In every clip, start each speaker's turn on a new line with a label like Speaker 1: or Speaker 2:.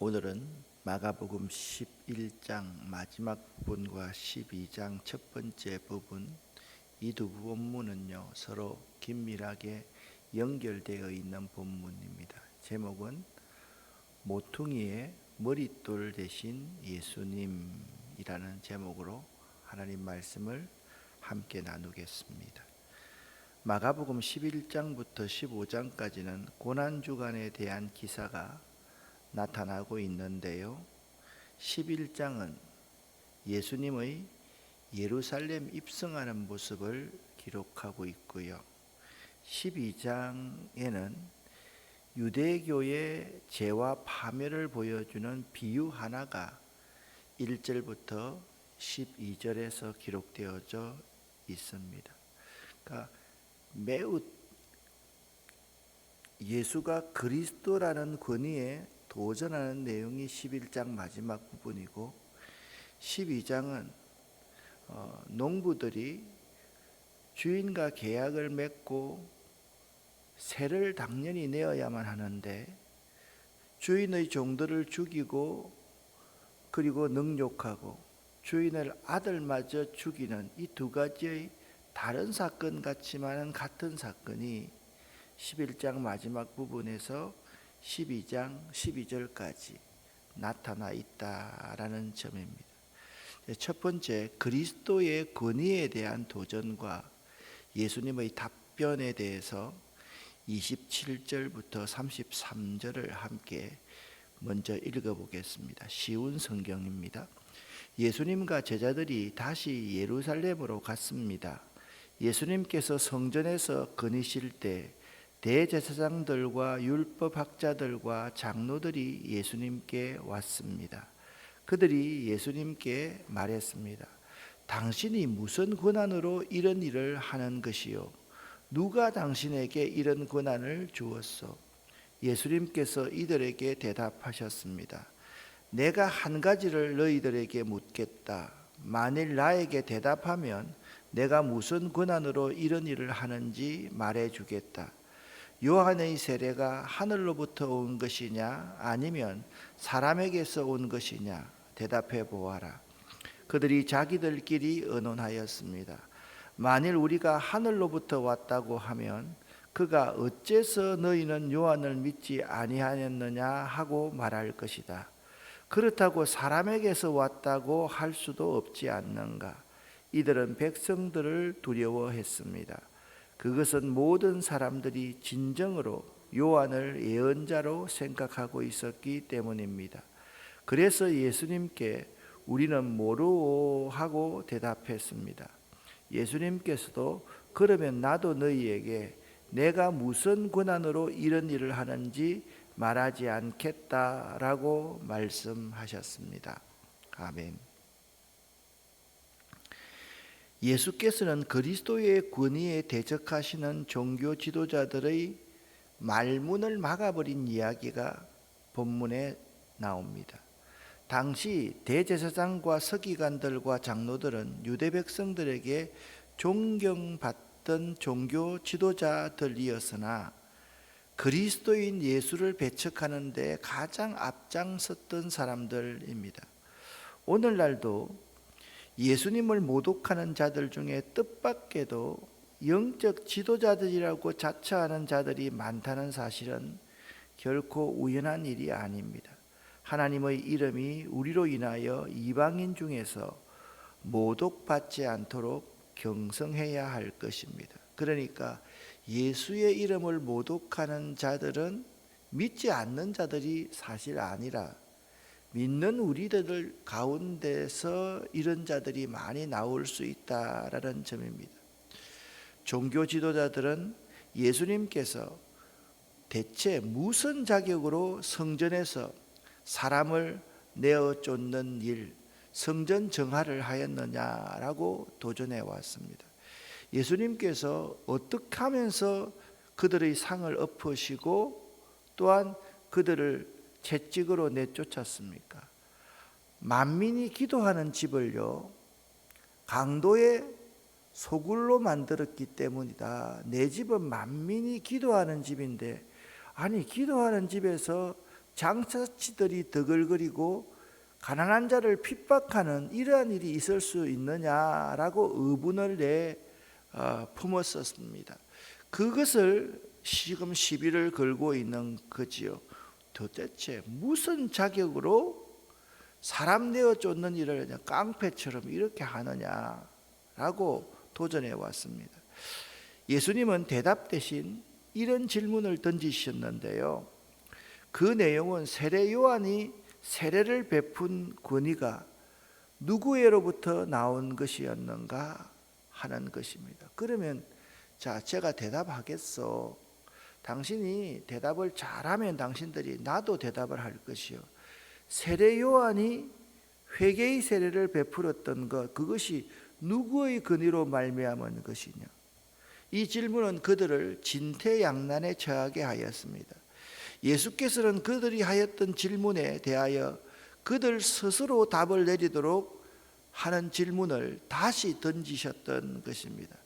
Speaker 1: 오늘은 마가복음 11장 마지막 부분과 12장 첫 번째 부분, 이 두 본문은요 서로 긴밀하게 연결되어 있는 본문입니다. 제목은 모퉁이의 머릿돌 대신 예수님이라는 제목으로 하나님 말씀을 함께 나누겠습니다. 마가복음 11장부터 15장까지는 고난주간에 대한 기사가 나타나고 있는데요, 11장은 예수님의 예루살렘 입성하는 모습을 기록하고 있고요, 12장에는 유대교의 죄와 파멸을 보여주는 비유 하나가 1절부터 12절에서 기록되어져 있습니다. 그러니까 매우 예수가 그리스도라는 권위에 도전하는 내용이 11장 마지막 부분이고, 12장은 농부들이 주인과 계약을 맺고 세를 당연히 내어야만 하는데 주인의 종들을 죽이고 그리고 능욕하고 주인의 아들마저 죽이는 이 두 가지의 다른 사건 같지만은 같은 사건이 11장 마지막 부분에서 12장 12절까지 나타나 있다라는 점입니다. 첫 번째, 그리스도의 권위에 대한 도전과 예수님의 답변에 대해서 27절부터 33절을 함께 먼저 읽어보겠습니다. 쉬운 성경입니다. 예수님과 제자들이 다시 예루살렘으로 갔습니다. 예수님께서 성전에서 거니실 때 대제사장들과 율법학자들과 장로들이 예수님께 왔습니다. 그들이 예수님께 말했습니다. 당신이 무슨 권한으로 이런 일을 하는 것이요? 누가 당신에게 이런 권한을 주었소? 예수님께서 이들에게 대답하셨습니다. 내가 한 가지를 너희들에게 묻겠다. 만일 나에게 대답하면 내가 무슨 권한으로 이런 일을 하는지 말해주겠다. 요한의 세례가 하늘로부터 온 것이냐 아니면 사람에게서 온 것이냐 대답해 보아라. 그들이 자기들끼리 의논하였습니다. 만일 우리가 하늘로부터 왔다고 하면 그가 어째서 너희는 요한을 믿지 아니하였느냐 하고 말할 것이다. 그렇다고 사람에게서 왔다고 할 수도 없지 않는가. 이들은 백성들을 두려워했습니다. 그것은 모든 사람들이 진정으로 요한을 예언자로 생각하고 있었기 때문입니다. 그래서 예수님께 우리는 모르오 하고 대답했습니다. 예수님께서도 그러면 나도 너희에게 내가 무슨 권한으로 이런 일을 하는지 말하지 않겠다라고 말씀하셨습니다. 아멘. 예수께서는 그리스도의 권위에 대적하시는 종교 지도자들의 말문을 막아버린 이야기가 본문에 나옵니다. 당시 대제사장과 서기관들과 장로들은 유대 백성들에게 존경받던 종교 지도자들이었으나 그리스도인 예수를 배척하는 데 가장 앞장섰던 사람들입니다. 오늘날도 예수님을 모독하는 자들 중에 뜻밖에도 영적 지도자들이라고 자처하는 자들이 많다는 사실은 결코 우연한 일이 아닙니다. 하나님의 이름이 우리로 인하여 이방인 중에서 모독받지 않도록 경성해야 할 것입니다. 그러니까 예수의 이름을 모독하는 자들은 믿지 않는 자들이 사실 아니라 믿는 우리들 가운데서 이런 자들이 많이 나올 수 있다라는 점입니다. 종교 지도자들은 예수님께서 대체 무슨 자격으로 성전에서 사람을 내어 쫓는 일, 성전 정화를 하였느냐라고 도전해 왔습니다. 예수님께서 어떻게 하면서 그들의 상을 엎으시고 또한 그들을 채찍으로 내쫓았습니까? 만민이 기도하는 집을요 강도의 소굴로 만들었기 때문이다. 내 집은 만민이 기도하는 집인데, 아니 기도하는 집에서 장사치들이 더글거리고 가난한 자를 핍박하는 이러한 일이 있을 수 있느냐라고 의문을 품었었습니다. 그것을 지금 시비를 걸고 있는 거지요. 도대체 무슨 자격으로 사람 내어 쫓는 일을 그냥 깡패처럼 이렇게 하느냐라고 도전해 왔습니다. 예수님은 대답 대신 이런 질문을 던지셨는데요. 그 내용은 세례 요한이 세례를 베푼 권위가 누구에로부터 나온 것이었는가 하는 것입니다. 그러면 자, 제가 대답하겠어. 당신이 대답을 잘하면 당신들이 나도 대답을 할 것이요. 세례 요한이 회개의 세례를 베풀었던 것, 그것이 누구의 권위로 말미암은 것이냐? 이 질문은 그들을 진퇴양난에 처하게 하였습니다. 예수께서는 그들이 하였던 질문에 대하여 그들 스스로 답을 내리도록 하는 질문을 다시 던지셨던 것입니다.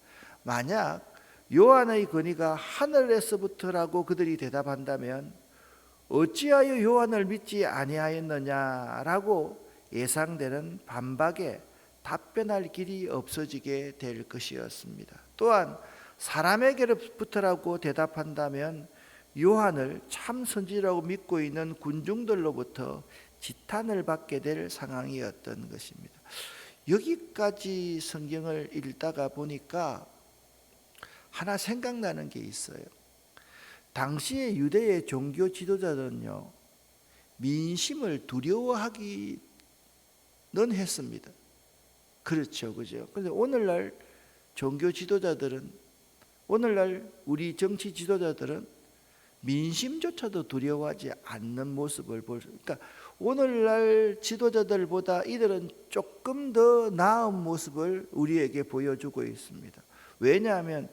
Speaker 1: 만약 요한의 권위가 하늘에서부터라고 그들이 대답한다면 어찌하여 요한을 믿지 아니하였느냐라고 예상되는 반박에 답변할 길이 없어지게 될 것이었습니다. 또한 사람에게로부터라고 대답한다면 요한을 참 선지자라고 믿고 있는 군중들로부터 지탄을 받게 될 상황이었던 것입니다. 여기까지 성경을 읽다가 보니까 하나 생각나는 게 있어요. 당시의 유대의 종교 지도자들은요, 민심을 두려워하기는 했습니다. 그렇죠, 그죠? 그런데 오늘날 종교 지도자들은, 오늘날 우리 정치 지도자들은 민심조차도 두려워하지 않는 모습을 그러니까 오늘날 지도자들보다 이들은 조금 더 나은 모습을 우리에게 보여주고 있습니다. 왜냐하면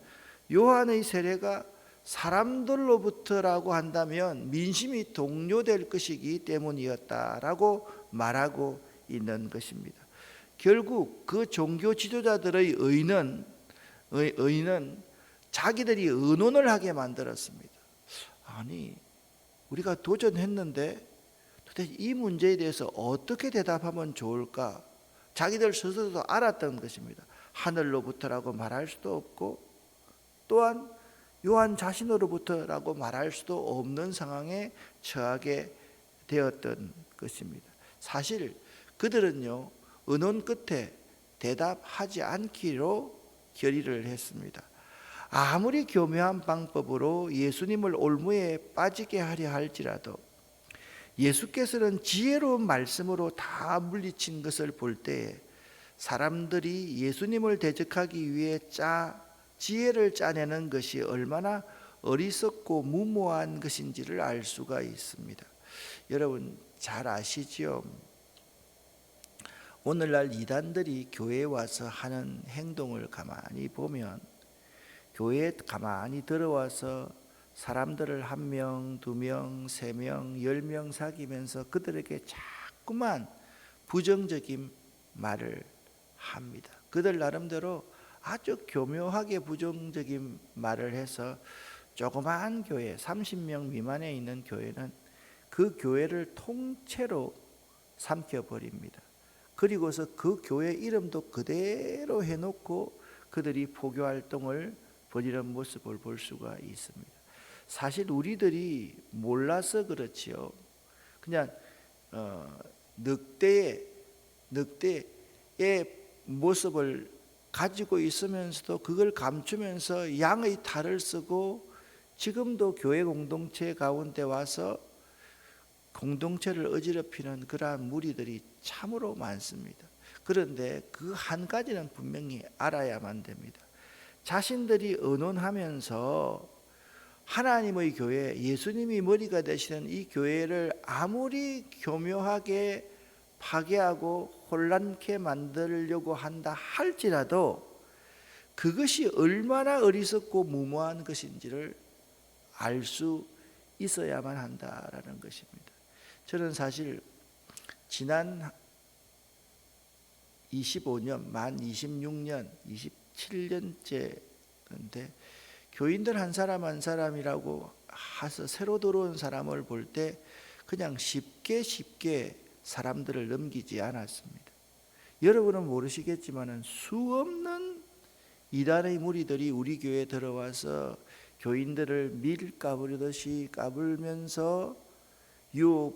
Speaker 1: 요한의 세례가 사람들로부터라고 한다면 민심이 동요될 것이기 때문이었다라고 말하고 있는 것입니다. 결국 그 종교 지도자들의 의는 자기들이 의논을 하게 만들었습니다. 아니, 우리가 도전했는데 도대체 이 문제에 대해서 어떻게 대답하면 좋을까? 자기들 스스로도 알았던 것입니다. 하늘로부터라고 말할 수도 없고 또한 요한 자신으로부터라고 말할 수도 없는 상황에 처하게 되었던 것입니다. 사실 그들은요, 의논 끝에 대답하지 않기로 결의를 했습니다. 아무리 교묘한 방법으로 예수님을 올무에 빠지게 하려 할지라도 예수께서는 지혜로운 말씀으로 다 물리친 것을 볼 때에 사람들이 예수님을 대적하기 위해 지혜를 짜내는 것이 얼마나 어리석고 무모한 것인지를 알 수가 있습니다. 여러분 잘 아시지요? 오늘날 이단들이 교회에 와서 하는 행동을 가만히 보면 교회에 가만히 들어와서 사람들을 1명, 2명, 3명, 10명 사귀면서 그들에게 자꾸만 부정적인 말을 합니다. 그들 나름대로 아주 교묘하게 부정적인 말을 해서 조그마한 교회, 30명 미만에 있는 교회는 그 교회를 통째로 삼켜버립니다. 그리고서 그 교회 이름도 그대로 해놓고 그들이 포교 활동을 벌이는 모습을 볼 수가 있습니다. 사실 우리들이 몰라서 그렇지요. 그냥 늑대의 모습을 가지고 있으면서도 그걸 감추면서 양의 탈을 쓰고 지금도 교회 공동체 가운데 와서 공동체를 어지럽히는 그러한 무리들이 참으로 많습니다. 그런데 그 한 가지는 분명히 알아야만 됩니다. 자신들이 의논하면서 하나님의 교회, 예수님이 머리가 되시는 이 교회를 아무리 교묘하게 파괴하고 혼란케 만들려고 한다 할지라도 그것이 얼마나 어리석고 무모한 것인지를 알 수 있어야만 한다라는 것입니다. 저는 사실 지난 25년, 만 26년, 27년째인데 교인들 한 사람 한 사람이라고 해서 새로 들어온 사람을 볼 때 그냥 쉽게 사람들을 넘기지 않았습니다. 여러분은 모르시겠지만 수없는 이단의 무리들이 우리 교회에 들어와서 교인들을 밀 까부르듯이 까불면서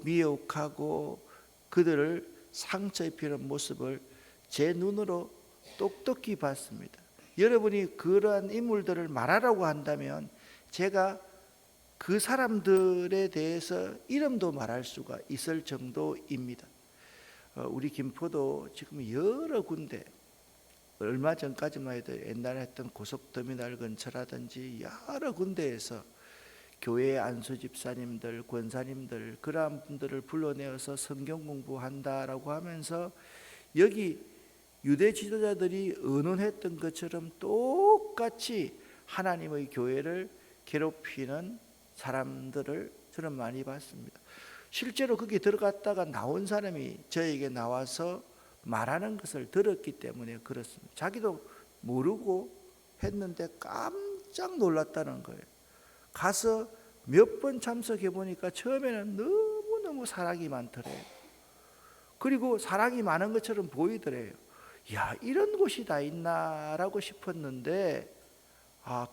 Speaker 1: 미혹하고 그들을 상처 입히는 모습을 제 눈으로 똑똑히 봤습니다. 여러분이 그러한 인물들을 말하라고 한다면 제가 그 사람들에 대해서 이름도 말할 수가 있을 정도입니다. 우리 김포도 지금 여러 군데, 얼마 전까지만 해도 옛날에 했던 고속터미널 근처라든지 여러 군데에서 교회 안수 집사님들, 권사님들 그러한 분들을 불러내어서 성경 공부한다라고 하면서 여기 유대 지도자들이 의논했던 것처럼 똑같이 하나님의 교회를 괴롭히는 사람들을 저는 많이 봤습니다. 실제로 거기 들어갔다가 나온 사람이 저에게 나와서 말하는 것을 들었기 때문에 그렇습니다. 자기도 모르고 했는데 깜짝 놀랐다는 거예요. 가서 몇 번 참석해 보니까 처음에는 너무너무 사랑이 많더래요. 그리고 사랑이 많은 것처럼 보이더래요. 야, 이런 곳이 다 있나라고 싶었는데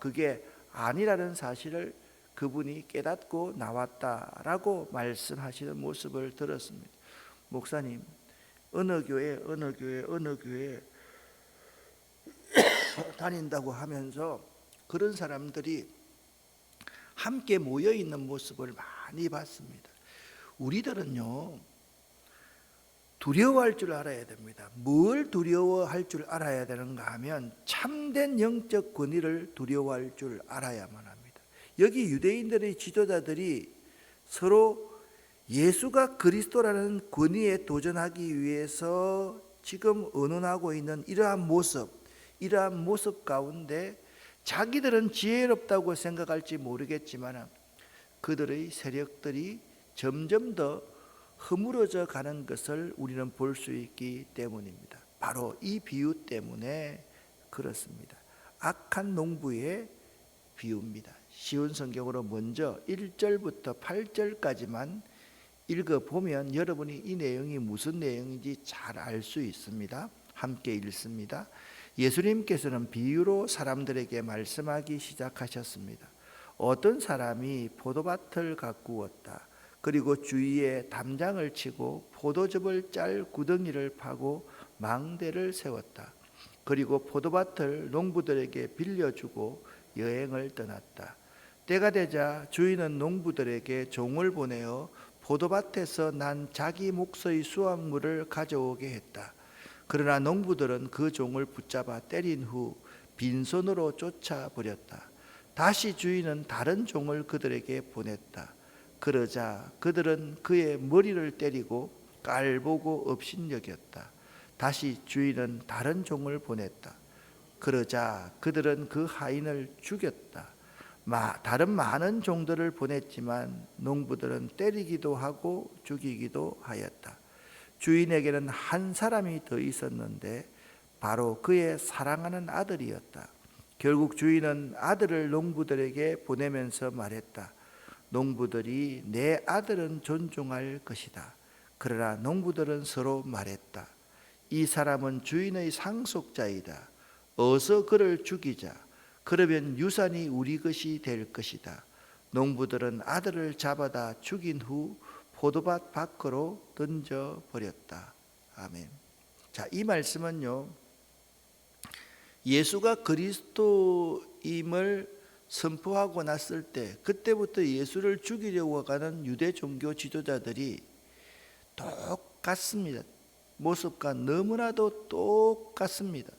Speaker 1: 그게 아니라는 사실을 그분이 깨닫고 나왔다라고 말씀하시는 모습을 들었습니다. 목사님, 어느 교회 다닌다고 하면서 그런 사람들이 함께 모여 있는 모습을 많이 봤습니다. 우리들은요, 두려워할 줄 알아야 됩니다. 뭘 두려워할 줄 알아야 되는가 하면 참된 영적 권위를 두려워할 줄 알아야만 합니다. 여기 유대인들의 지도자들이 서로 예수가 그리스도라는 권위에 도전하기 위해서 지금 의논하고 있는 이러한 모습 가운데 자기들은 지혜롭다고 생각할지 모르겠지만 그들의 세력들이 점점 더 허물어져 가는 것을 우리는 볼 수 있기 때문입니다. 바로 이 비유 때문에 그렇습니다. 악한 농부의 비유입니다. 쉬운 성경으로 먼저 1절부터 8절까지만 읽어보면 여러분이 이 내용이 무슨 내용인지 잘 알 수 있습니다. 함께 읽습니다. 예수님께서는 비유로 사람들에게 말씀하기 시작하셨습니다. 어떤 사람이 포도밭을 가꾸었다. 그리고 주위에 담장을 치고 포도즙을 짤 구덩이를 파고 망대를 세웠다. 그리고 포도밭을 농부들에게 빌려주고 여행을 떠났다. 때가 되자 주인은 농부들에게 종을 보내어 포도밭에서 난 자기 몫의 수확물을 가져오게 했다. 그러나 농부들은 그 종을 붙잡아 때린 후 빈손으로 쫓아버렸다. 다시 주인은 다른 종을 그들에게 보냈다. 그러자 그들은 그의 머리를 때리고 깔보고 업신여겼다. 다시 주인은 다른 종을 보냈다. 그러자 그들은 그 하인을 죽였다. 다른 많은 종들을 보냈지만 농부들은 때리기도 하고 죽이기도 하였다. 주인에게는 한 사람이 더 있었는데 바로 그의 사랑하는 아들이었다. 결국 주인은 아들을 농부들에게 보내면서 말했다. 농부들이 내 아들은 존중할 것이다. 그러나 농부들은 서로 말했다. 이 사람은 주인의 상속자이다. 어서 그를 죽이자. 그러면 유산이 우리 것이 될 것이다. 농부들은 아들을 잡아다 죽인 후 포도밭 밖으로 던져버렸다. 아멘. 자, 이 말씀은요, 예수가 그리스도임을 선포하고 났을 때 그때부터 예수를 죽이려고 하는 유대 종교 지도자들이 똑같습니다. 모습과 너무나도 똑같습니다.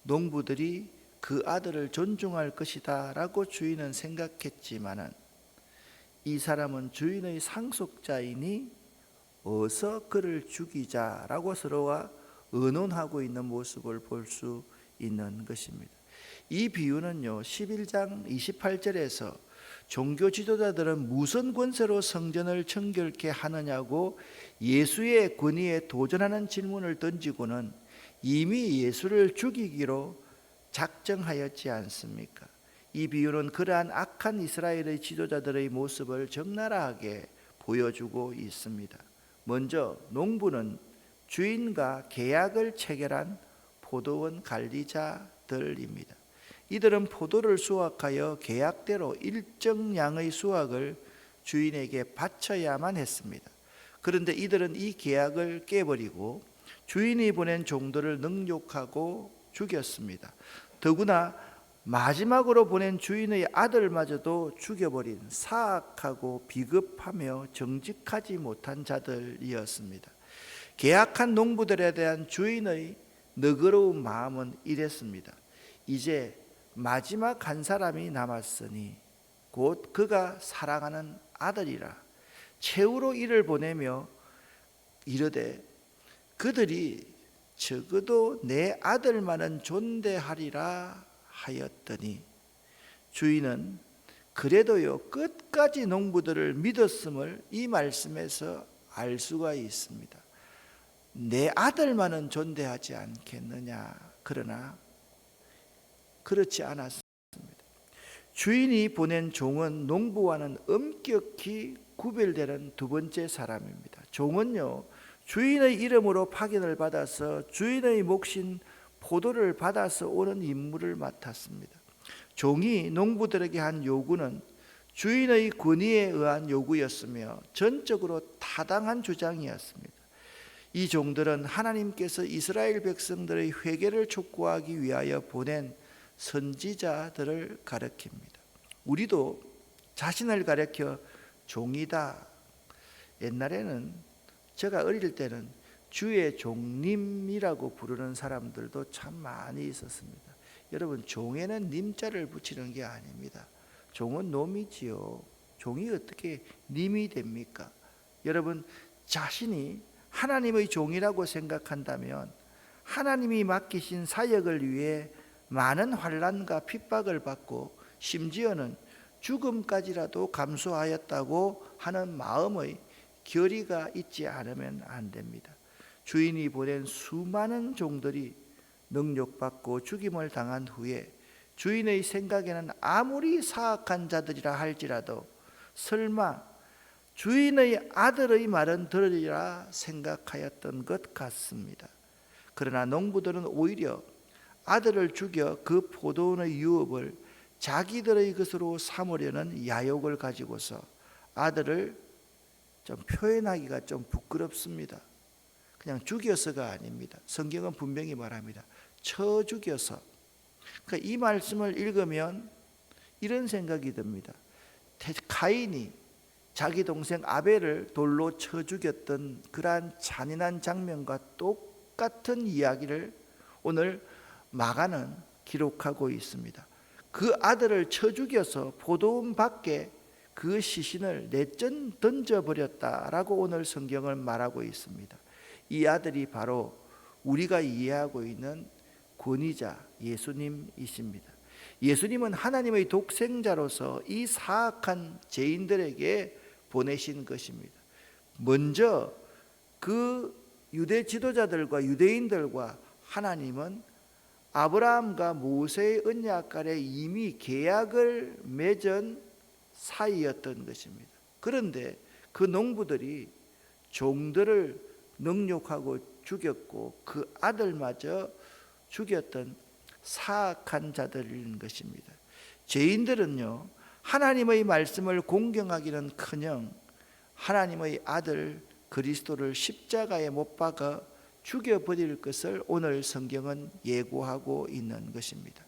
Speaker 1: 농부들이 그 아들을 존중할 것이다 라고 주인은 생각했지만은 이 사람은 주인의 상속자이니 어서 그를 죽이자라고 서로가 의논하고 있는 모습을 볼 수 있는 것입니다. 이 비유는요, 11장 28절에서 종교 지도자들은 무슨 권세로 성전을 청결케 하느냐고 예수의 권위에 도전하는 질문을 던지고는 이미 예수를 죽이기로 작정하였지 않습니까? 이 비유는 그러한 악한 이스라엘의 지도자들의 모습을 적나라하게 보여주고 있습니다. 먼저 농부는 주인과 계약을 체결한 포도원 관리자들입니다. 이들은 포도를 수확하여 계약대로 일정량의 수확을 주인에게 바쳐야만 했습니다. 그런데 이들은 이 계약을 깨버리고 주인이 보낸 종들을 능욕하고 죽였습니다. 더구나 마지막으로 보낸 주인의 아들마저도 죽여버린 사악하고 비겁하며 정직하지 못한 자들이었습니다. 계약한 농부들에 대한 주인의 너그러운 마음은 이랬습니다. 이제 마지막 한 사람이 남았으니 곧 그가 사랑하는 아들이라. 최후로 이를 보내며 이르되 그들이 적어도 내 아들만은 존대하리라 하였더니 주인은 그래도요 끝까지 농부들을 믿었음을 이 말씀에서 알 수가 있습니다. 내 아들만은 존대하지 않겠느냐. 그러나 그렇지 않았습니다. 주인이 보낸 종은 농부와는 엄격히 구별되는 두 번째 사람입니다. 종은요 주인의 이름으로 파견을 받아서 주인의 몫인 포도를 받아서 오는 임무를 맡았습니다. 종이 농부들에게 한 요구는 주인의 권위에 의한 요구였으며 전적으로 타당한 주장이었습니다. 이 종들은 하나님께서 이스라엘 백성들의 회개를 촉구하기 위하여 보낸 선지자들을 가리킵니다. 우리도 자신을 가리켜 종이다. 옛날에는 제가 어릴 때는 주의 종님이라고 부르는 사람들도 참 많이 있었습니다. 여러분, 종에는 님자를 붙이는 게 아닙니다. 종은 놈이지요. 종이 어떻게 님이 됩니까? 여러분, 자신이 하나님의 종이라고 생각한다면 하나님이 맡기신 사역을 위해 많은 환난과 핍박을 받고 심지어는 죽음까지라도 감수하였다고 하는 마음의 결의가 있지 않으면 안 됩니다. 주인이 보낸 수많은 종들이 능욕받고 죽임을 당한 후에 주인의 생각에는 아무리 사악한 자들이라 할지라도 설마 주인의 아들의 말은 들으리라 생각하였던 것 같습니다. 그러나 농부들은 오히려 아들을 죽여 그 포도원의 유업을 자기들의 것으로 삼으려는 야욕을 가지고서 아들을 좀 표현하기가 좀 부끄럽습니다. 그냥 죽여서가 아닙니다. 성경은 분명히 말합니다. 쳐 죽여서. 그러니까 이 말씀을 읽으면 이런 생각이 듭니다. 가인이 자기 동생 아벨을 돌로 쳐 죽였던 그러한 잔인한 장면과 똑같은 이야기를 오늘 마가는 기록하고 있습니다. 그 아들을 쳐 죽여서 포도원 밖에 그 시신을 던져버렸다라고 오늘 성경을 말하고 있습니다. 이 아들이 바로 우리가 이해하고 있는 권위자 예수님이십니다. 예수님은 하나님의 독생자로서 이 사악한 죄인들에게 보내신 것입니다. 먼저 그 유대 지도자들과 유대인들과 하나님은 아브라함과 모세의 언약 아래 이미 계약을 맺은 사이였던 것입니다. 그런데 그 농부들이 종들을 능욕하고 죽였고 그 아들마저 죽였던 사악한 자들인 것입니다. 죄인들은요 하나님의 말씀을 공경하기는커녕 하나님의 아들 그리스도를 십자가에 못 박아 죽여버릴 것을 오늘 성경은 예고하고 있는 것입니다.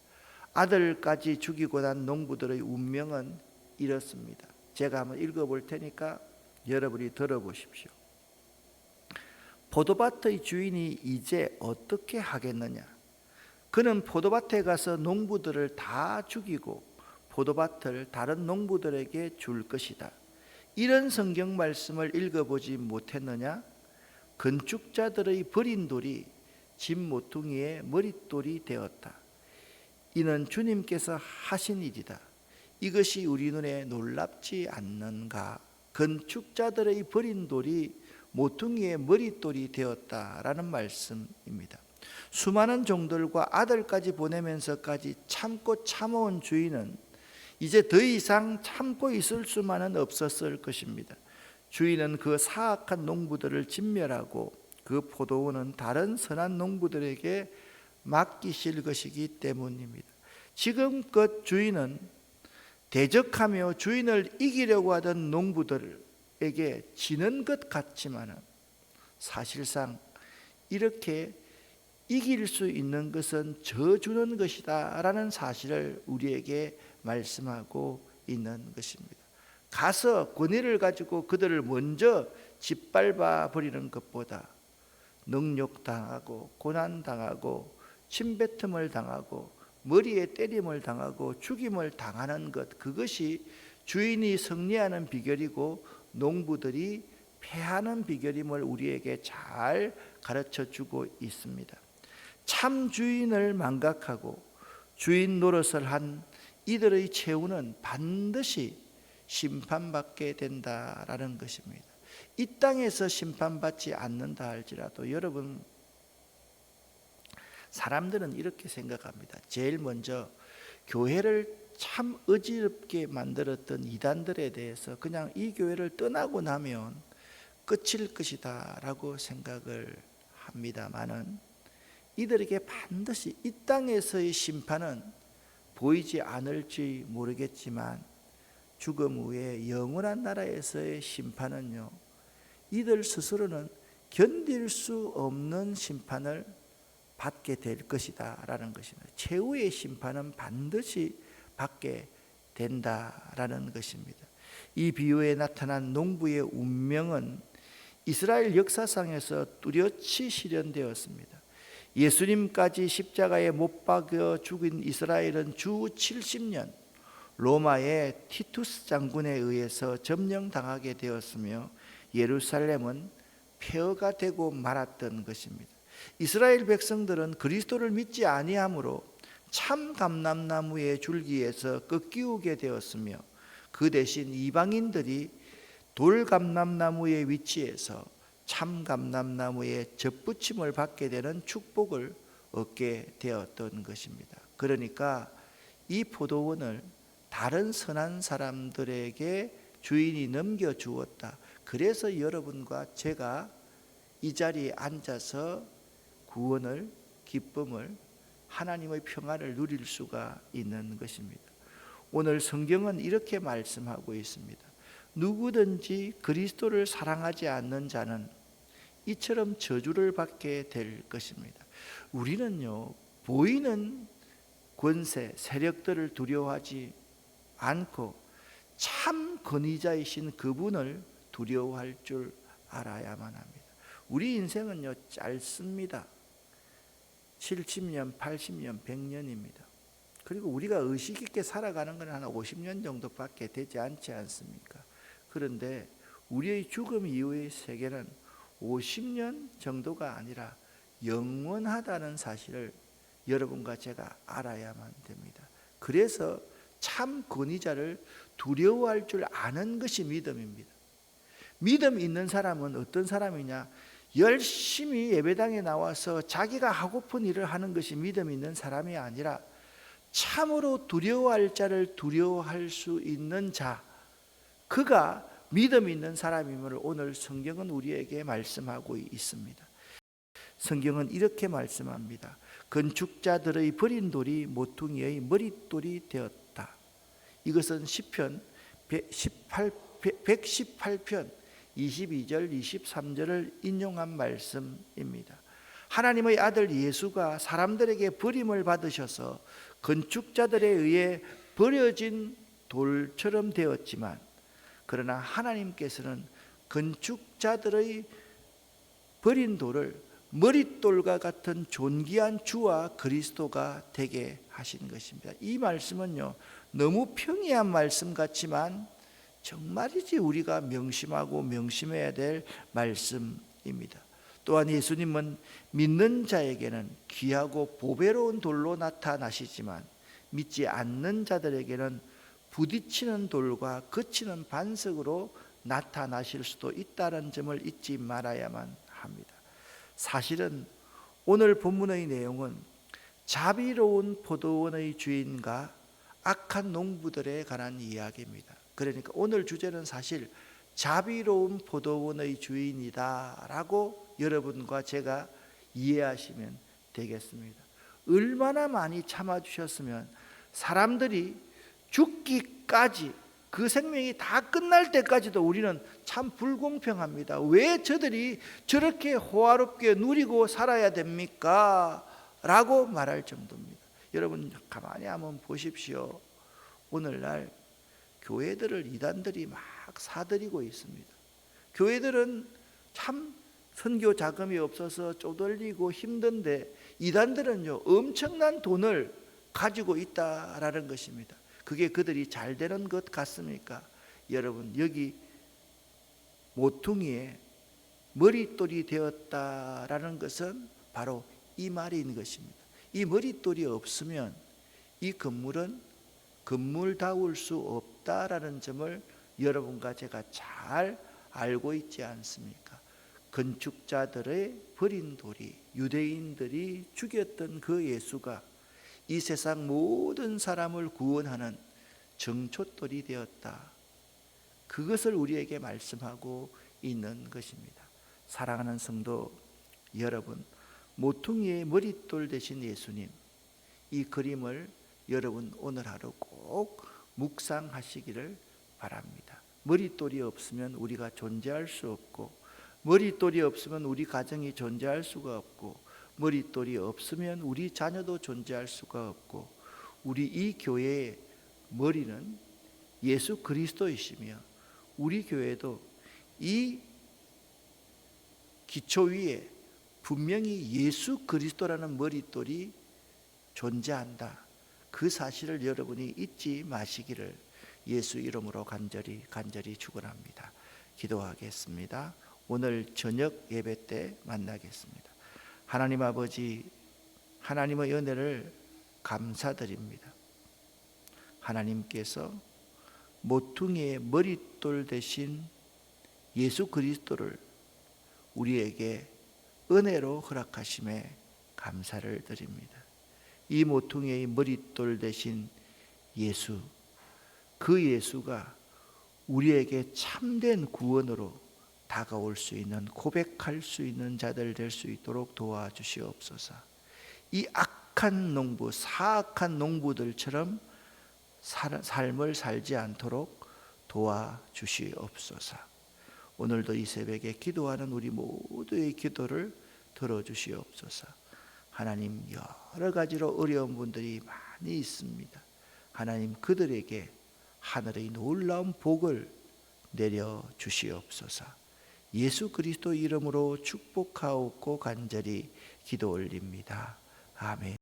Speaker 1: 아들까지 죽이고 난 농부들의 운명은 이렇습니다. 제가 한번 읽어볼 테니까 여러분이 들어보십시오. 포도밭의 주인이 이제 어떻게 하겠느냐? 그는 포도밭에 가서 농부들을 다 죽이고 포도밭을 다른 농부들에게 줄 것이다. 이런 성경 말씀을 읽어보지 못했느냐? 건축자들의 버린 돌이 집 모퉁이의 머릿돌이 되었다. 이는 주님께서 하신 일이다. 이것이 우리 눈에 놀랍지 않는가? 건축자들의 버린 돌이 모퉁이의 머릿돌이 되었다라는 말씀입니다. 수많은 종들과 아들까지 보내면서까지 참고 참아온 주인은 이제 더 이상 참고 있을 수만은 없었을 것입니다. 주인은 그 사악한 농부들을 진멸하고 그 포도원은 다른 선한 농부들에게 맡기실 것이기 때문입니다. 지금껏 주인은 대적하며 주인을 이기려고 하던 농부들에게 지는 것 같지만 사실상 이렇게 이길 수 있는 것은 저 주는 것이다 라는 사실을 우리에게 말씀하고 있는 것입니다. 가서 권위를 가지고 그들을 먼저 짓밟아 버리는 것보다 능욕당하고 고난당하고 침뱉음을 당하고 머리에 때림을 당하고 죽임을 당하는 것, 그것이 주인이 승리하는 비결이고 농부들이 패하는 비결임을 우리에게 잘 가르쳐주고 있습니다. 참 주인을 망각하고 주인 노릇을 한 이들의 최후는 반드시 심판받게 된다라는 것입니다. 이 땅에서 심판받지 않는다 할지라도 여러분, 사람들은 이렇게 생각합니다. 제일 먼저 교회를 참 어지럽게 만들었던 이단들에 대해서 그냥 이 교회를 떠나고 나면 끝일 것이다 라고 생각을 합니다마는, 이들에게 반드시 이 땅에서의 심판은 보이지 않을지 모르겠지만 죽음 후에 영원한 나라에서의 심판은요, 이들 스스로는 견딜 수 없는 심판을 받게 될 것이다 라는 것입니다. 최후의 심판은 반드시 받게 된다라는 것입니다. 이 비유에 나타난 농부의 운명은 이스라엘 역사상에서 뚜렷이 실현되었습니다. 예수님까지 십자가에 못 박여 죽인 이스라엘은 주 70년 로마의 티투스 장군에 의해서 점령당하게 되었으며 예루살렘은 폐허가 되고 말았던 것입니다. 이스라엘 백성들은 그리스도를 믿지 아니함으로 참 감람나무의 줄기에서 꺾이게 되었으며, 그 대신 이방인들이 돌 감람나무의 위치에서 참 감람나무의 접붙임을 받게 되는 축복을 얻게 되었던 것입니다. 그러니까 이 포도원을 다른 선한 사람들에게 주인이 넘겨주었다. 그래서 여러분과 제가 이 자리에 앉아서 구원을, 기쁨을, 하나님의 평안을 누릴 수가 있는 것입니다. 오늘 성경은 이렇게 말씀하고 있습니다. 누구든지 그리스도를 사랑하지 않는 자는 이처럼 저주를 받게 될 것입니다. 우리는요, 보이는 권세, 세력들을 두려워하지 않고 참 권위자이신 그분을 두려워할 줄 알아야만 합니다. 우리 인생은요, 짧습니다. 70년, 80년, 100년입니다. 그리고 우리가 의식 있게 살아가는 건 한 50년 정도밖에 되지 않지 않습니까? 그런데 우리의 죽음 이후의 세계는 50년 정도가 아니라 영원하다는 사실을 여러분과 제가 알아야만 됩니다. 그래서 참 권위자를 두려워할 줄 아는 것이 믿음입니다. 믿음 있는 사람은 어떤 사람이냐? 열심히 예배당에 나와서 자기가 하고픈 일을 하는 것이 믿음 있는 사람이 아니라 참으로 두려워할 자를 두려워할 수 있는 자, 그가 믿음 있는 사람임을 오늘 성경은 우리에게 말씀하고 있습니다. 성경은 이렇게 말씀합니다. 건축자들의 버린 돌이 모퉁이의 머릿돌이 되었다. 이것은 시편 118편 22절 23절을 인용한 말씀입니다. 하나님의 아들 예수가 사람들에게 버림을 받으셔서 건축자들에 의해 버려진 돌처럼 되었지만, 그러나 하나님께서는 건축자들의 버린 돌을 머릿돌과 같은 존귀한 주와 그리스도가 되게 하신 것입니다. 이 말씀은요, 너무 평이한 말씀 같지만 정말이지 우리가 명심하고 명심해야 될 말씀입니다. 또한 예수님은 믿는 자에게는 귀하고 보배로운 돌로 나타나시지만 믿지 않는 자들에게는 부딪히는 돌과 거치는 반석으로 나타나실 수도 있다는 점을 잊지 말아야만 합니다. 사실은 오늘 본문의 내용은 자비로운 포도원의 주인과 악한 농부들에 관한 이야기입니다. 그러니까 오늘 주제는 사실 자비로운 포도원의 주인이다라고 여러분과 제가 이해하시면 되겠습니다. 얼마나 많이 참아주셨으면 사람들이 죽기까지, 그 생명이 다 끝날 때까지도 우리는 참 불공평합니다. 왜 저들이 저렇게 호화롭게 누리고 살아야 됩니까? 라고 말할 정도입니다. 여러분 가만히 한번 보십시오. 오늘날 교회들을 이단들이 막 사들이고 있습니다. 교회들은 참 선교 자금이 없어서 쪼들리고 힘든데 이단들은요 엄청난 돈을 가지고 있다라는 것입니다. 그게 그들이 잘 되는 것 같습니까? 여러분 여기 모퉁이에 머릿돌이 되었다라는 것은 바로 이 말인 것입니다. 이 머릿돌이 없으면 이 건물은 건물다울 수 없다라는 점을 여러분과 제가 잘 알고 있지 않습니까? 건축자들의 버린 돌이, 유대인들이 죽였던 그 예수가 이 세상 모든 사람을 구원하는 정초돌이 되었다. 그것을 우리에게 말씀하고 있는 것입니다. 사랑하는 성도 여러분, 모퉁이의 머릿돌 되신 예수님, 이 그림을 여러분 오늘 하루 꼭 묵상하시기를 바랍니다. 머릿돌이 없으면 우리가 존재할 수 없고, 머릿돌이 없으면 우리 가정이 존재할 수가 없고, 머릿돌이 없으면 우리 자녀도 존재할 수가 없고, 우리 이 교회의 머리는 예수 그리스도이시며 우리 교회도 이 기초 위에 분명히 예수 그리스도라는 머릿돌이 존재한다. 그 사실을 여러분이 잊지 마시기를 예수 이름으로 간절히 축원합니다. 기도하겠습니다. 오늘 저녁 예배 때 만나겠습니다. 하나님 아버지, 하나님의 은혜를 감사드립니다. 하나님께서 모퉁이의 머릿돌 대신 예수 그리스도를 우리에게 은혜로 허락하심에 감사를 드립니다. 이 모퉁이의 머릿돌 대신 예수, 그 예수가 우리에게 참된 구원으로 다가올 수 있는, 고백할 수 있는 자들 될 수 있도록 도와주시옵소서. 이 악한 농부, 사악한 농부들처럼 삶을 살지 않도록 도와주시옵소서. 오늘도 이 새벽에 기도하는 우리 모두의 기도를 들어주시옵소서. 하나님, 여러 가지로 어려운 분들이 많이 있습니다. 하나님, 그들에게 하늘의 놀라운 복을 내려 주시옵소서. 예수 그리스도 이름으로 축복하옵고 간절히 기도 올립니다. 아멘.